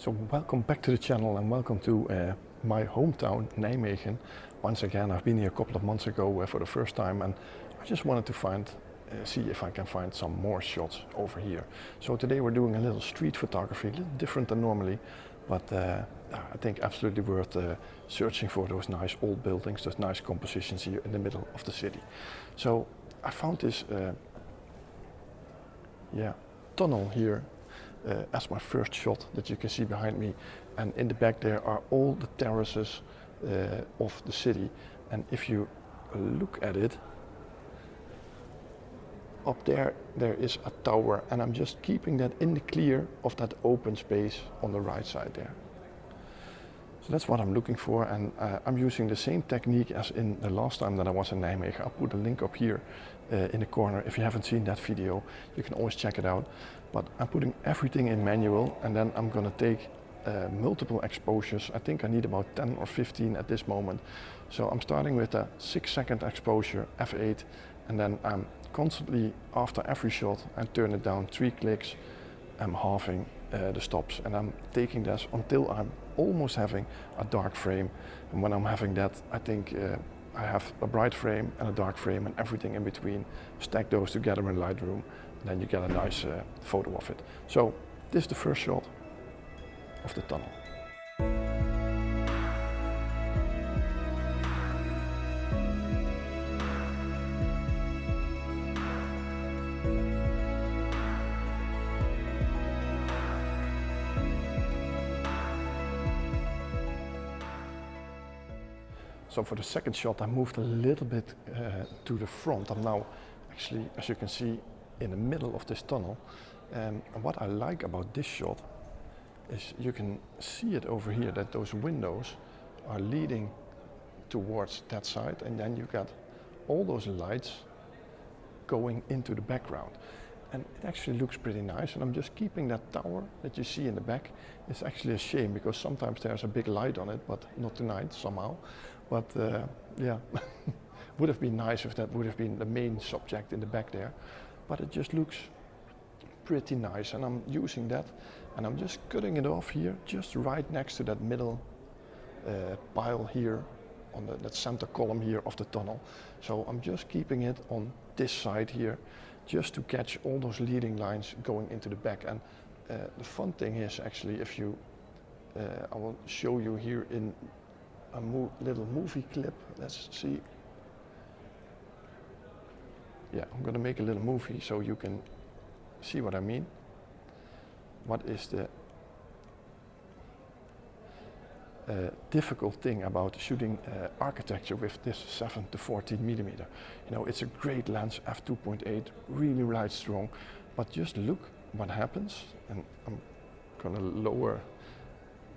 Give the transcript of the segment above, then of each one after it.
So welcome back to the channel and welcome to my hometown, Nijmegen. Once again, I've been here a couple of months ago for the first time, and I just wanted to see if I can find some more shots over here. So today we're doing a little street photography, a little different than normally, but I think absolutely worth searching for those nice old buildings, those nice compositions here in the middle of the city. So I found this tunnel here as my first shot that you can see behind me, and in the back there are all the terraces of the city. And if you look at it, up there is a tower, and I'm just keeping that in the clear of that open space on the right side there. So that's what I'm looking for, and I'm using the same technique as in the last time that I was in Nijmegen. I'll put a link up here in the corner. If you haven't seen that video, you can always check it out. But I'm putting everything in manual, and then I'm gonna take multiple exposures. I think I need about 10 or 15 at this moment. So I'm starting with a 6-second exposure, f8, and then I'm constantly, after every shot, I turn it down 3 clicks. I'm halving the stops, and I'm taking this until I'm almost having a dark frame. And when I'm having that, I think I have a bright frame and a dark frame and everything in between. Stack those together in Lightroom, and then you get a nice photo of it. So this is the first shot of the tunnel. So for the second shot, I moved a little bit to the front. I'm now actually, as you can see, in the middle of this tunnel. And what I like about this shot is you can see it over here, that those windows are leading towards that side, and then you got all those lights going into the background. And it actually looks pretty nice, and I'm just keeping that tower that you see in the back. It's actually a shame because sometimes there's a big light on it, but not tonight somehow. But yeah, would have been nice if that would have been the main subject in the back there. But it just looks pretty nice, and I'm using that, and I'm just cutting it off here, just right next to that middle pile here, on that center column here of the tunnel. So I'm just keeping it on this side here, just to catch all those leading lines going into the back. And the fun thing is actually, if you, I will show you here in a little movie clip. Let's see. Yeah, I'm gonna make a little movie so you can see what I mean. What is the difficult thing about shooting architecture with this 7 to 14 millimeter? You know, it's a great lens, f2.8, really light strong, but just look what happens. And I'm gonna lower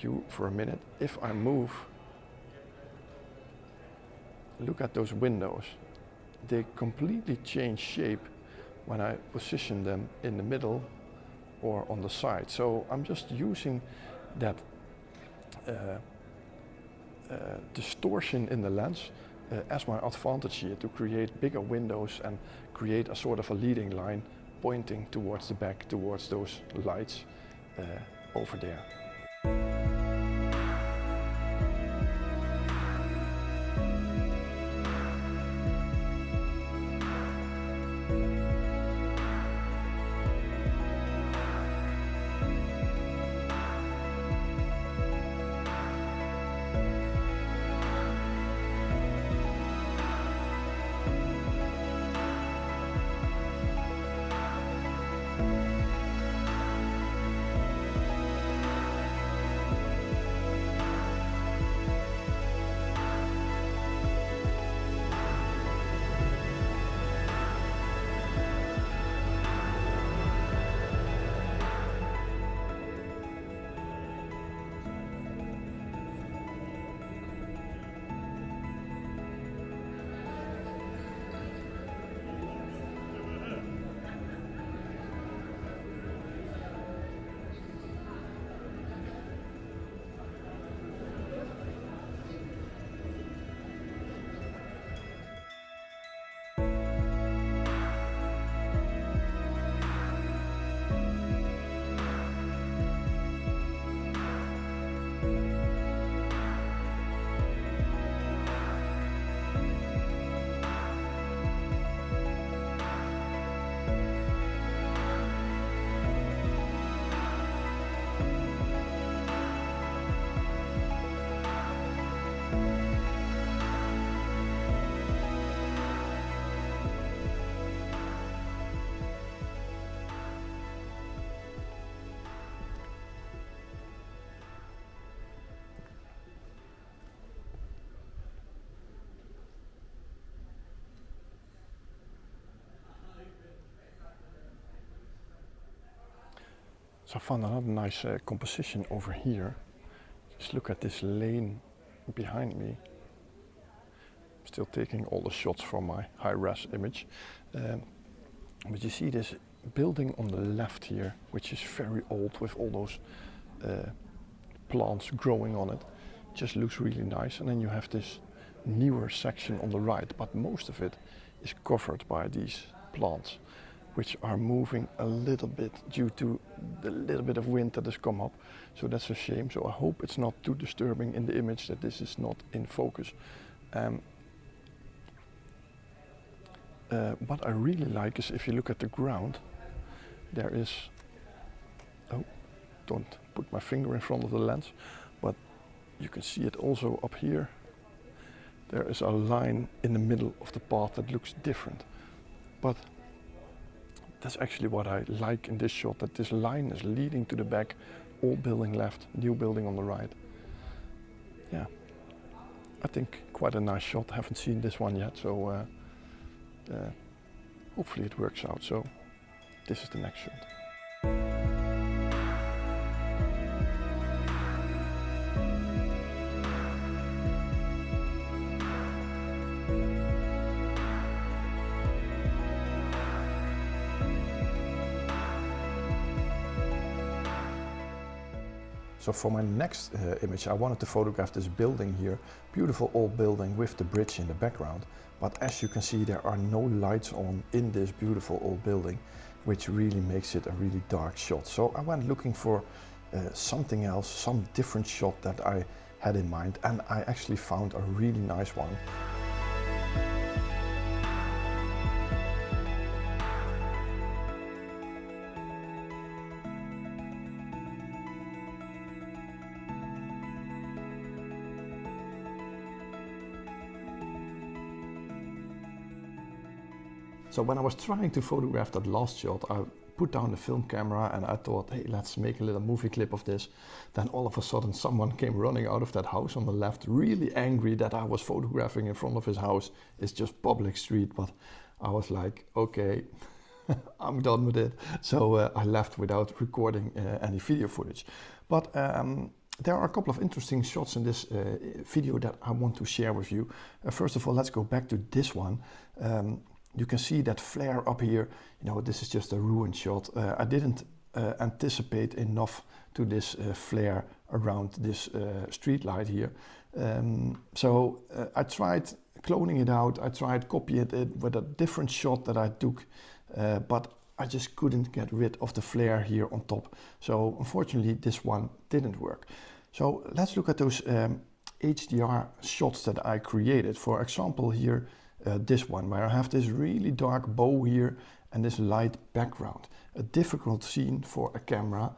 you for a minute. If I move, look at those windows. They completely change shape when I position them in the middle or on the side. So I'm just using that distortion in the lens as my advantage here to create bigger windows and create a sort of a leading line pointing towards the back, towards those lights over there. So I found another nice composition over here. Just look at this lane behind me. I'm still taking all the shots from my high-res image. But you see this building on the left here, which is very old with all those plants growing on it. Just looks really nice. And then you have this newer section on the right, but most of it is covered by these plants, which are moving a little bit due to the little bit of wind that has come up. So that's a shame. So I hope it's not too disturbing in the image that this is not in focus. What I really like is if you look at the ground, there is, oh, don't put my finger in front of the lens, but you can see it also up here. There is a line in the middle of the path that looks different. But that's actually what I like in this shot, that this line is leading to the back, old building left, new building on the right. Yeah, I think quite a nice shot. Haven't seen this one yet, so hopefully it works out. So this is the next shot. So for my next image, I wanted to photograph this building here, beautiful old building with the bridge in the background. But as you can see, there are no lights on in this beautiful old building, which really makes it a really dark shot. So I went looking for something else, some different shot that I had in mind, and I actually found a really nice one. So when I was trying to photograph that last shot, I put down the film camera and I thought, hey, let's make a little movie clip of this. Then all of a sudden someone came running out of that house on the left, really angry that I was photographing in front of his house. It's just public street, but I was like, okay, I'm done with it. So I left without recording any video footage. But there are a couple of interesting shots in this video that I want to share with you. First of all, let's go back to this one. You can see that flare up here. You know, this is just a ruined shot. I didn't anticipate enough to this flare around this street light here. So I tried cloning it out. I tried copying it with a different shot that I took, but I just couldn't get rid of the flare here on top. So unfortunately, this one didn't work. So let's look at those HDR shots that I created. For example, here, this one, where I have this really dark bow here and this light background. A difficult scene for a camera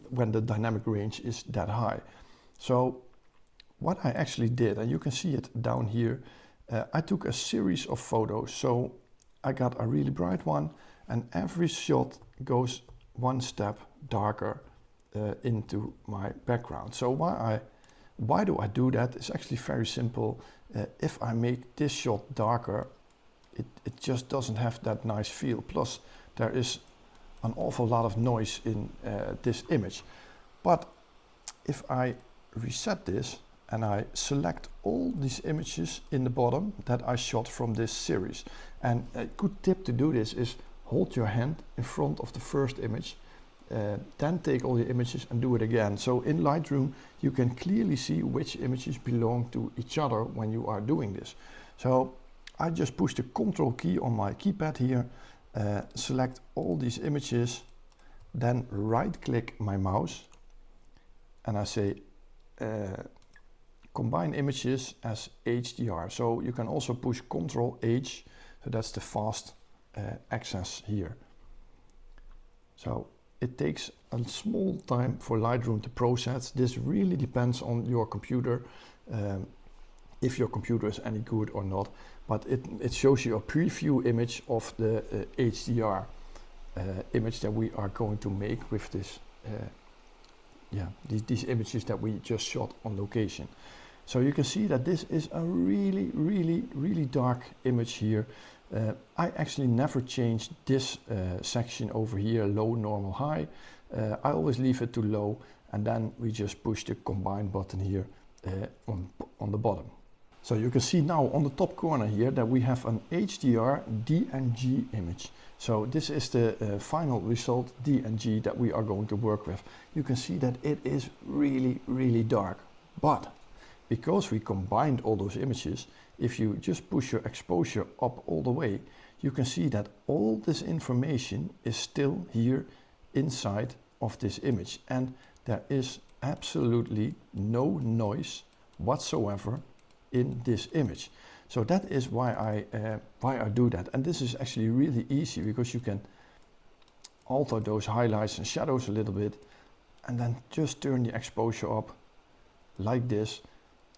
when the dynamic range is that high. So what I actually did, and you can see it down here, I took a series of photos. So I got a really bright one, and every shot goes one step darker into my background. So why do I do that? It's actually very simple. If I make this shot darker, it just doesn't have that nice feel. Plus, there is an awful lot of noise in this image. But if I reset this and I select all these images in the bottom that I shot from this series, and a good tip to do this is hold your hand in front of the first image, then take all the images and do it again. So in Lightroom, you can clearly see which images belong to each other when you are doing this. So I just push the Control key on my keypad here, select all these images, then right-click my mouse, and I say Combine Images as HDR. So you can also push Control H, so that's the fast access here. So it takes a small time for Lightroom to process. This really depends on your computer, if your computer is any good or not. But it shows you a preview image of the HDR image that we are going to make with this, these images that we just shot on location. So you can see that this is a really dark image here. I actually never changed this section over here, low, normal, high. I always leave it to low, and then we just push the combine button here on the bottom. So you can see now on the top corner here that we have an HDR DNG image. So this is the final result DNG that we are going to work with. You can see that it is really dark, but because we combined all those images, if you just push your exposure up all the way, you can see that all this information is still here inside of this image, and there is absolutely no noise whatsoever in this image. So that is why I do that, and this is actually really easy because you can alter those highlights and shadows a little bit, and then just turn the exposure up like this,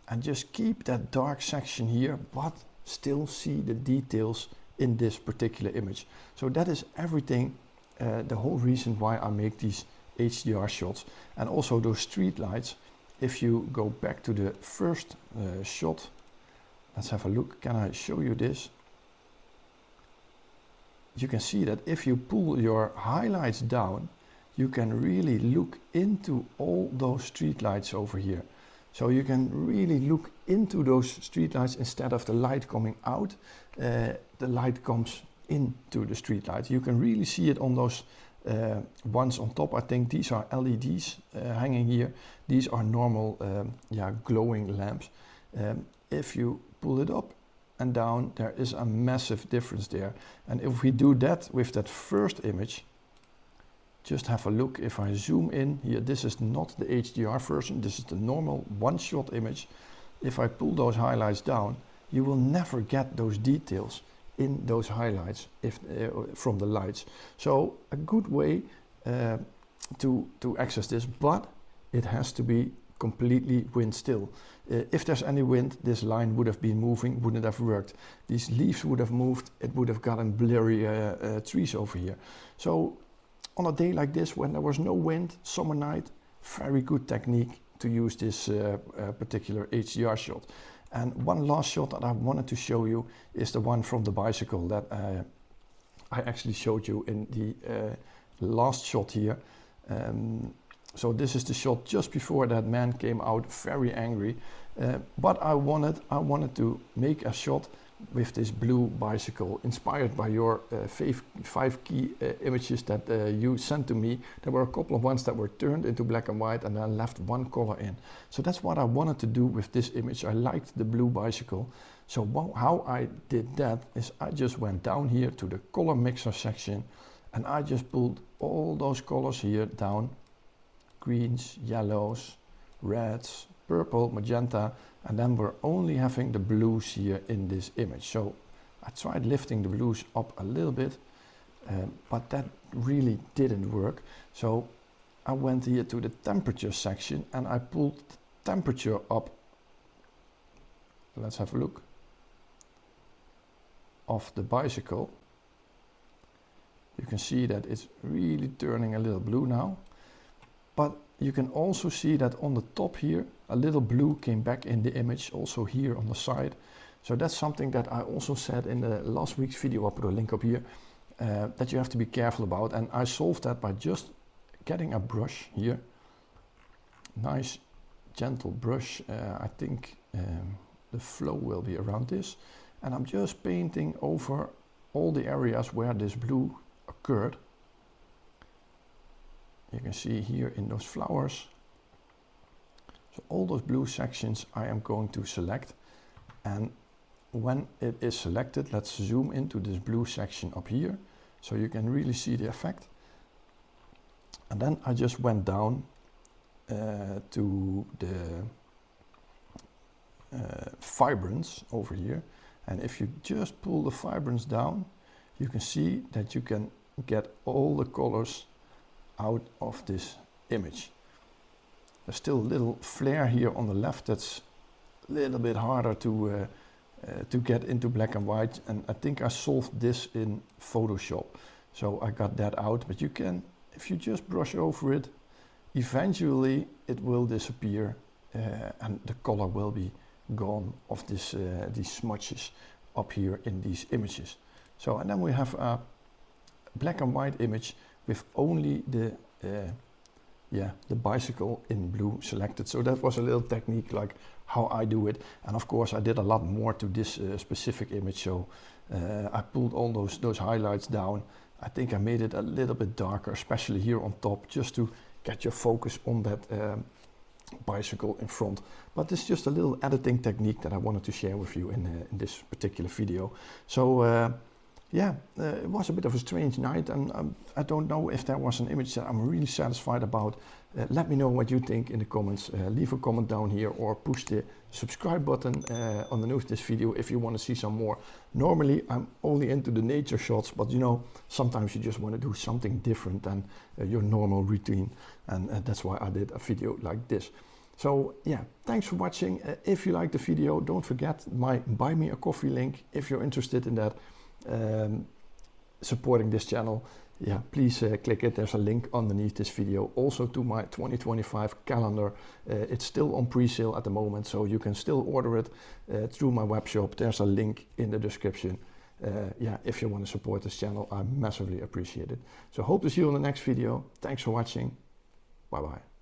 and just keep that dark section here, but still see the details in this particular image. So that is everything, the whole reason why I make these HDR shots. And also those street lights, if you go back to the first shot, let's have a look. Can I show you this? You can see that if you pull your highlights down, you can really look into all those street lights over here. So you can really look into those street lights instead of the light coming out. The light comes into the street light. You can really see it on those ones on top. I think these are LEDs hanging here. These are normal glowing lamps. If you pull it up and down, there is a massive difference there. And if we do that with that first image, just have a look. If I zoom in here, this is not the HDR version, this is the normal one-shot image. If I pull those highlights down, you will never get those details in those highlights from the lights. So a good way to access this, but it has to be completely wind still. If there's any wind, this line would have been moving, wouldn't have worked. These leaves would have moved, it would have gotten blurry trees over here. So on a day like this, when there was no wind, summer night, very good technique to use this particular HDR shot. And one last shot that I wanted to show you is the one from the bicycle that I actually showed you in the last shot here. So this is the shot just before that man came out very angry. But I wanted to make a shot with this blue bicycle, inspired by your 5 key images that you sent to me. There were a couple of ones that were turned into black and white and then left one color in. So that's what I wanted to do with this image. I liked the blue bicycle. So how I did that is I just went down here to the color mixer section, and I just pulled all those colors here down: greens, yellows, reds, purple, magenta, and then we're only having the blues here in this image. So I tried lifting the blues up a little bit, but that really didn't work. So I went here to the temperature section and I pulled the temperature up. Let's have a look. Of the bicycle. You can see that it's really turning a little blue now. But you can also see that on the top here, a little blue came back in the image, also here on the side. So that's something that I also said in the last week's video. I'll put a link up here, that you have to be careful about. And I solved that by just getting a brush here. Nice, gentle brush. I think the flow will be around this. And I'm just painting over all the areas where this blue occurred. You can see here in those flowers. So all those blue sections I am going to select. And when it is selected, let's zoom into this blue section up here, so you can really see the effect. And then I just went down to the vibrance over here. And if you just pull the vibrance down, you can see that you can get all the colors out of this image. There's still a little flare here on the left that's a little bit harder to get into black and white, and I think I solved this in Photoshop, so I got that out. But you can, if you just brush over it, eventually it will disappear and the color will be gone of this these smudges up here in these images. So, and then we have a black and white image with only the yeah, the bicycle in blue selected. So that was a little technique like how I do it. And of course I did a lot more to this specific image. So I pulled all those highlights down. I think I made it a little bit darker, especially here on top, just to get your focus on that bicycle in front. But this is just a little editing technique that I wanted to share with you in this particular video. So yeah, it was a bit of a strange night, and I don't know if there was an image that I'm really satisfied about. Let me know what you think in the comments. Leave a comment down here or push the subscribe button underneath this video if you want to see some more. Normally I'm only into the nature shots, but you know, sometimes you just want to do something different than your normal routine, and that's why I did a video like this. So yeah, thanks for watching. If you liked the video, don't forget my buy me a coffee link if you're interested in that. Supporting this channel, yeah, please click it. There's a link underneath this video. Also to my 2025 calendar. It's still on pre-sale at the moment, so you can still order it through my webshop. There's a link in the description. Yeah, if you want to support this channel, I massively appreciate it. So hope to see you on the next video. Thanks for watching. Bye bye.